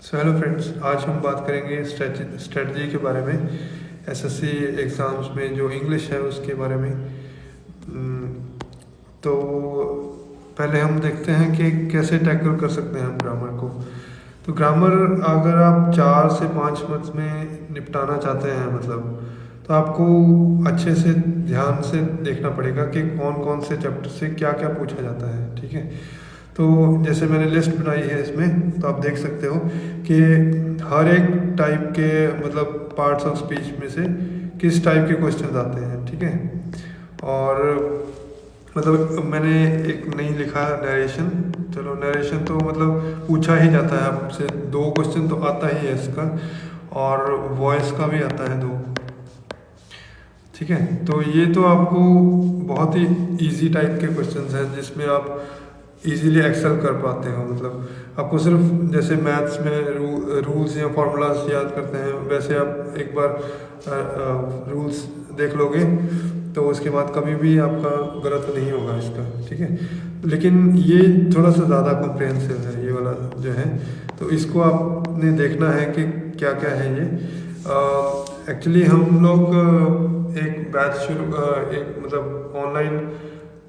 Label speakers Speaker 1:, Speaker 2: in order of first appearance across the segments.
Speaker 1: Hello friends, आज हम बात करेंगे स्ट्रेटजी के बारे में। एसएससी एग्ज़ाम्स में जो इंग्लिश है उसके बारे में। तो पहले हम देखते हैं कि कैसे टैकल कर सकते हैं हम ग्रामर को। तो ग्रामर अगर आप 4 से 5 मंथ में निपटाना चाहते हैं तो आपको अच्छे से ध्यान से देखना पड़ेगा कि कौन कौन से चैप्टर से क्या क्या पूछा जाता है। ठीक है, तो जैसे मैंने लिस्ट बनाई है इसमें, तो आप देख सकते हो कि हर एक टाइप के पार्ट्स ऑफ स्पीच में से किस टाइप के क्वेश्चन आते हैं। ठीक है, और मैंने एक नहीं लिखा नरेशन। चलो, नरेशन तो पूछा ही जाता है आपसे, 2 क्वेश्चन तो आता ही है इसका, और वॉइस का भी आता है 2। ठीक है, तो ये तो आपको बहुत ही इजी टाइप के क्वेश्चंस हैं जिसमें आप इजीली एक्सेल कर पाते हो। आपको सिर्फ जैसे मैथ्स में रूल्स या फार्मूलाज याद करते हैं, वैसे आप एक बार रूल्स देख लोगे तो उसके बाद कभी भी आपका गलत नहीं होगा इसका। ठीक है, लेकिन ये थोड़ा सा ज़्यादा कॉम्प्रिहेंसिव है ये वाला जो है, तो इसको आपने देखना है कि क्या क्या है ये। एक्चुअली हम लोग एक बैच शुरू एक ऑनलाइन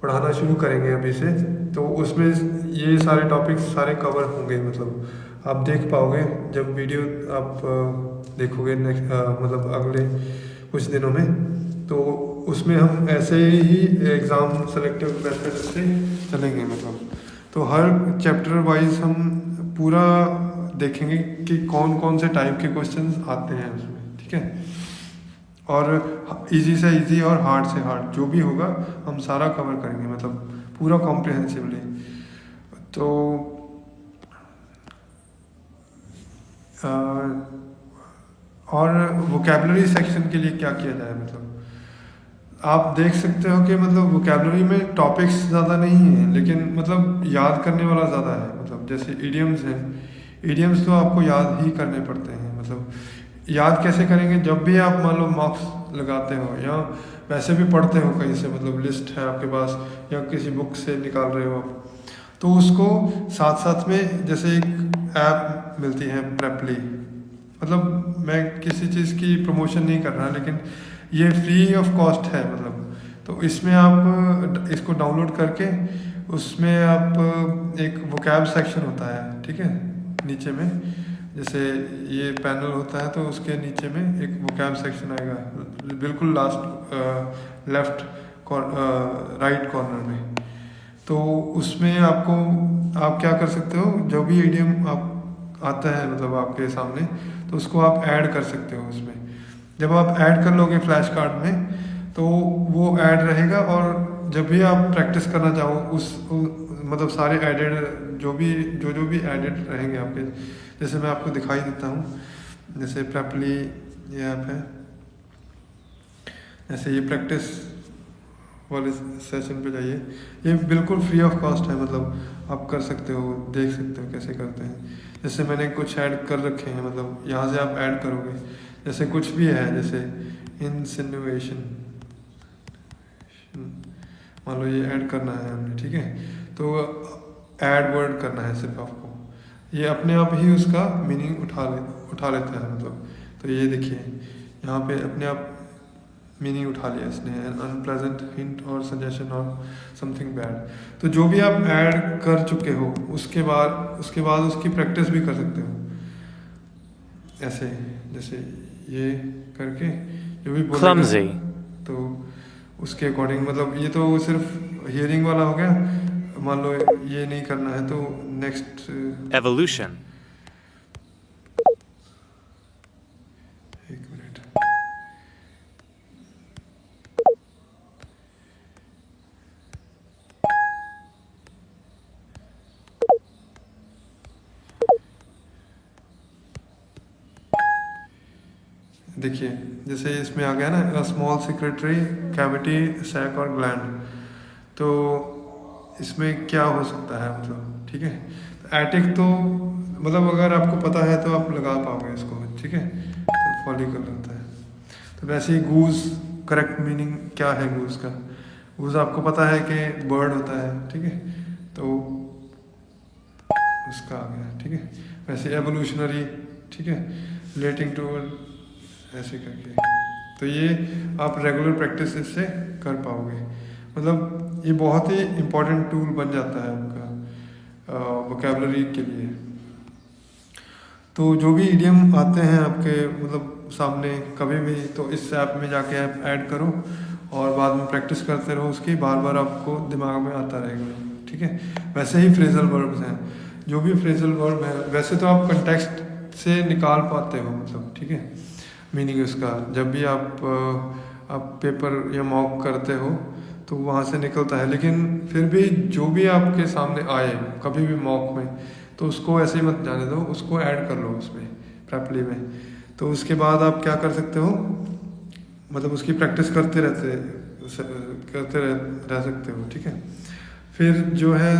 Speaker 1: पढ़ाना शुरू करेंगे अभी से, तो उसमें ये सारे टॉपिक्स सारे कवर होंगे। आप देख पाओगे जब वीडियो आप देखोगे नेक्स्ट अगले कुछ दिनों में, तो उसमें हम ऐसे ही एग्ज़ाम सेलेक्टिव मेथड से चलेंगे। तो हर चैप्टर वाइज हम पूरा देखेंगे कि कौन कौन से टाइप के क्वेश्चंस आते हैं उसमें। ठीक है, और इजी से इजी और हार्ड से हार्ड जो भी होगा हम सारा कवर करेंगे, पूरा कॉम्प्रिहेंसिवली। तो और वोकेबलरी सेक्शन के लिए क्या किया जाए, आप देख सकते हो कि वोकेबलरी में टॉपिक्स ज़्यादा नहीं है, लेकिन याद करने वाला ज़्यादा है। जैसे इडियम्स हैं, इडियम्स तो आपको याद ही करने पड़ते हैं। याद कैसे करेंगे, जब भी आप मान लो मार्क्स लगाते हो या वैसे भी पढ़ते हो कहीं से, लिस्ट है आपके पास या किसी बुक से निकाल रहे हो आप, तो उसको साथ साथ में जैसे एक ऐप मिलती है प्रेपली। मैं किसी चीज़ की प्रमोशन नहीं कर रहा, लेकिन ये फ्री ऑफ कॉस्ट है। तो इसमें आप इसको डाउनलोड करके उसमें आप एक वोकैब सेक्शन होता है। ठीक है, नीचे में जैसे ये पैनल होता है तो उसके नीचे में एक वोकैब सेक्शन आएगा, बिल्कुल लास्ट लेफ्ट राइट कॉर्नर में। तो उसमें आपको आप क्या कर सकते हो, जो भी इडियम आप आता है आपके सामने, तो उसको आप ऐड कर सकते हो उसमें। जब आप ऐड कर लोगे फ्लैश कार्ड में, तो वो ऐड रहेगा, और जब भी आप प्रैक्टिस करना चाहो सारे एडेड जो भी एडेड रहेंगे आपके, जैसे मैं आपको दिखाई देता हूँ। जैसे प्रेपली ये ऐप है, जैसे ये प्रैक्टिस वाले सेशन पे जाइए, ये बिल्कुल फ्री ऑफ कॉस्ट है। आप कर सकते हो, देख सकते हो कैसे करते हैं। जैसे मैंने कुछ ऐड कर रखे हैं, यहाँ से आप ऐड करोगे, जैसे कुछ भी है, जैसे इंसिनुएशन मान लो ये ऐड करना है हमने। ठीक है, तो ऐड वर्ड करना है सिर्फ आपको, ये अपने आप ही उसका मीनिंग उठा लेता है। तो ये देखिए यहाँ पे अपने आप मीनिंग उठा लिया इसने, एन अनप्लेजेंट हिंट और सजेशन और समथिंग बैड। तो जो भी आप ऐड कर चुके हो उसके बाद उसकी प्रैक्टिस भी कर सकते हो ऐसे, जैसे ये करके जो भी बोलेगा, तो उसके अकॉर्डिंग ये तो सिर्फ हियरिंग वाला हो गया। मान लो ये नहीं करना है तो नेक्स्ट
Speaker 2: Evolution.
Speaker 1: एक मिनट, देखिए जैसे इसमें आ गया ना, स्मॉल सिक्रेटरी कैविटी सैक और ग्लैंड। तो इसमें क्या हो सकता है, ठीक है, तो एटिक तो अगर आपको पता है तो आप लगा पाओगे इसको। ठीक है, तो फॉलिकल होता है। तो वैसे ही गूज, करेक्ट मीनिंग क्या है गूज का, गूज आपको पता है कि बर्ड होता है। ठीक है, तो उसका आ गया। ठीक है, वैसे एवोल्यूशनरी, ठीक है, रिलेटिंग टू, ऐसे करके। तो ये आप रेगुलर प्रैक्टिस इससे कर पाओगे। मतलब ये बहुत ही इम्पोर्टेंट टूल बन जाता है आपका वोकेबलरी के लिए। तो जो भी इडियम आते हैं आपके मतलब सामने कभी भी, तो इस ऐप में जाके आप ऐड करो और बाद में प्रैक्टिस करते रहो उसकी, बार बार आपको दिमाग में आता रहेगा, ठीक है। वैसे ही फ्रेजल वर्ब्स हैं, जो भी फ्रेजल वर्ब है वैसे तो आप कंटेक्स्ट से निकाल पाते हो, मतलब ठीक है, मीनिंग उसका। जब भी आप पेपर या मॉक करते हो तो वहाँ से निकलता है, लेकिन फिर भी जो भी आपके सामने आए कभी भी मॉक में, तो उसको ऐसे ही मत जाने दो, उसको ऐड कर लो उसमें प्रेपली में। तो उसके बाद आप क्या कर सकते हो, मतलब उसकी प्रैक्टिस करते रह सकते हो, ठीक है। फिर जो है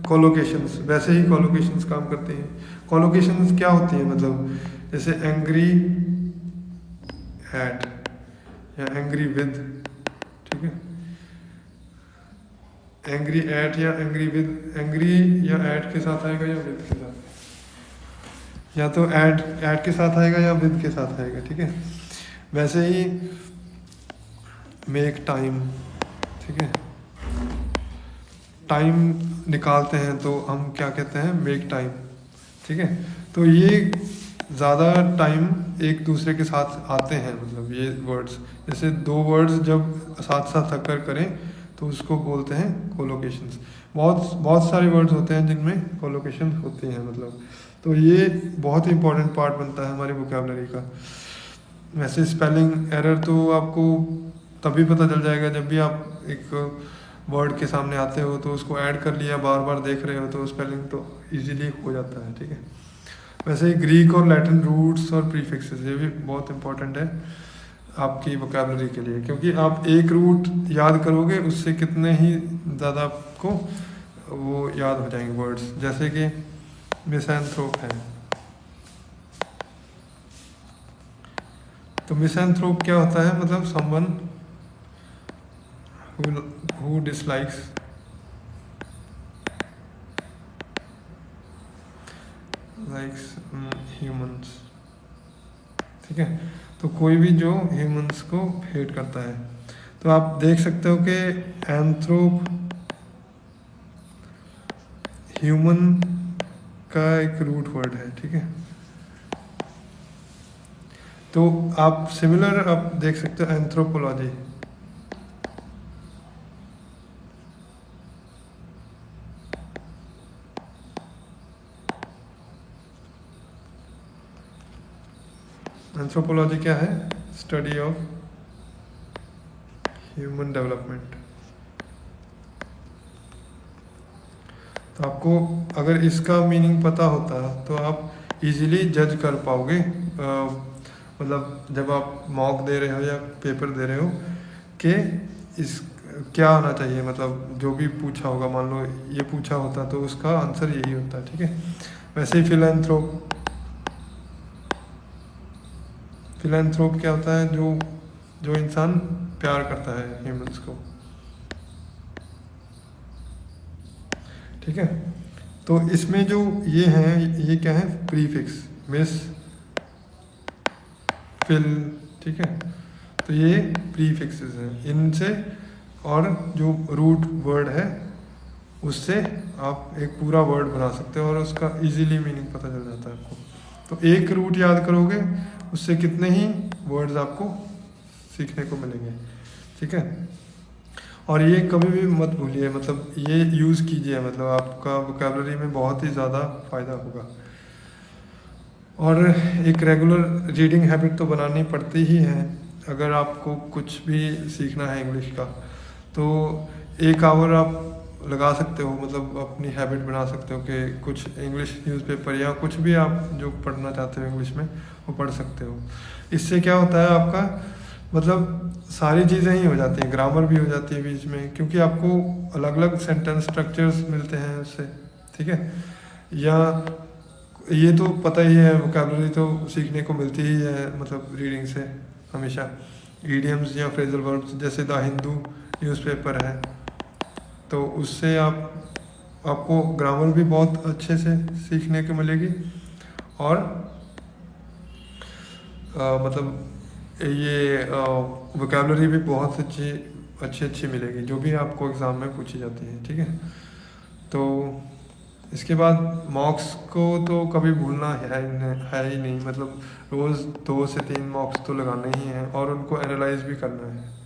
Speaker 1: कोलोकेशंस, वैसे ही कोलोकेशंस काम करते हैं। कोलोकेशंस क्या होती है, मतलब जैसे एंग्री एट या एंग्री विद, ठीक है। एंग्री एट या एंग्री विद, एंग्री या एट के साथ आएगा या विद के साथ, या तो एट के साथ आएगा या विद के साथ आएगा, ठीक है। वैसे ही मेक टाइम, ठीक है, टाइम निकालते हैं तो हम क्या कहते हैं, मेक टाइम, ठीक है। तो ये ज़्यादा टाइम एक दूसरे के साथ आते हैं, मतलब ये वर्ड्स, जैसे दो वर्ड्स जब साथ साथ अकर करें तो उसको बोलते हैं कोलोकेशंस। बहुत सारे वर्ड्स होते हैं जिनमें कोलोकेशन होती हैं, मतलब। तो ये बहुत ही इंपॉर्टेंट पार्ट बनता है हमारी वोकेबलरी का। वैसे स्पेलिंग एरर तो आपको तभी पता चल जाएगा जब भी आप एक वर्ड के सामने आते हो तो उसको ऐड कर लिया, बार बार देख रहे हो तो स्पेलिंग तो इजीली हो जाता है, ठीक है। वैसे ही ग्रीक और लैटिन रूट्स और प्रीफिक्सेस, ये भी बहुत इंपॉर्टेंट है आपकी वोकेबलरी के लिए, क्योंकि आप एक रूट याद करोगे उससे कितने ही ज़्यादा आपको वो याद हो जाएंगे वर्ड्स। जैसे कि मिसैंथ्रोप है, तो मिसैंथ्रोप क्या होता है, मतलब समवन who dislikes humans, ठीक है। तो कोई भी जो ह्यूमंस को हेट करता है। तो आप देख सकते हो कि एंथ्रोप ह्यूमन का एक रूट वर्ड है, ठीक है। तो आप सिमिलर आप देख सकते हो एंथ्रोपोलॉजी, एंथ्रोपोलॉजी क्या है, स्टडी ऑफ ह्यूमन डेवलपमेंट। तो आपको अगर इसका मीनिंग पता होता तो आप इजीली जज कर पाओगे, मतलब जब आप मॉक दे रहे हो या पेपर दे रहे हो कि इस क्या आना चाहिए, मतलब जो भी पूछा होगा, मान लो ये पूछा होता तो उसका आंसर यही होता, ठीक है। वैसे ही फिलैंथ्रोप क्या होता है, जो इंसान प्यार करता है ह्यूमंस को, ठीक है। तो इसमें जो ये हैं, ये क्या है, प्रीफिक्स, मिस, फिल, ठीक है। तो ये प्रीफिक्सेस हैं, इनसे और जो रूट वर्ड है उससे आप एक पूरा वर्ड बना सकते हो और उसका इजीली मीनिंग पता चल जाता है आपको। तो एक रूट याद करोगे उससे कितने ही वर्ड्स आपको सीखने को मिलेंगे, ठीक है। और ये कभी भी मत भूलिए, मतलब ये यूज़ कीजिए, मतलब आपका वोकेबलरी में बहुत ही ज़्यादा फ़ायदा होगा। और एक रेगुलर रीडिंग हैबिट तो बनानी पड़ती ही है अगर आपको कुछ भी सीखना है इंग्लिश का। तो 1 आवर आप लगा सकते हो, मतलब अपनी हैबिट बना सकते हो कि कुछ इंग्लिश न्यूज़पेपर या कुछ भी आप जो पढ़ना चाहते हो इंग्लिश में वो पढ़ सकते हो। इससे क्या होता है आपका, मतलब सारी चीज़ें ही हो जाती हैं, ग्रामर भी हो जाती है बीच में, क्योंकि आपको अलग अलग सेंटेंस स्ट्रक्चर्स मिलते हैं उससे, ठीक है। या ये तो पता ही है, वोकेबलरी तो सीखने को मिलती ही है, मतलब रीडिंग से हमेशा। ईडियम्स या फ्रेजल वर्ब्स, जैसे द हिंदू न्यूज़पेपर है, तो उससे आपको ग्रामर भी बहुत अच्छे से सीखने को मिलेगी और मतलब ये वोकेबलरी भी बहुत अच्छी मिलेगी जो भी आपको एग्ज़ाम में पूछी जाती है, ठीक है। तो इसके बाद मॉक्स को तो कभी भूलना है ही नहीं, मतलब रोज़ 2 से 3 मॉक्स तो लगाने ही हैं और उनको एनालाइज भी करना है।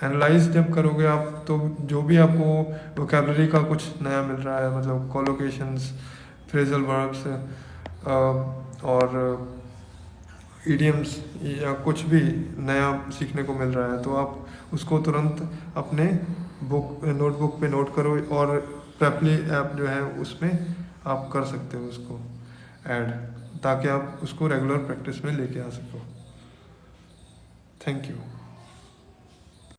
Speaker 1: एनालाइज जब करोगे आप तो जो भी आपको वोकेबलरी का कुछ नया मिल रहा है, मतलब कोलोकेशंस, फ्रेजल वर्ब्स और इडियम्स या कुछ भी नया सीखने को मिल रहा है, तो आप उसको तुरंत अपने नोटबुक पे नोट करो और प्रेपली ऐप जो है उसमें आप कर सकते हो उसको ऐड, ताकि आप उसको रेगुलर प्रैक्टिस में लेके आ सको। Thank you.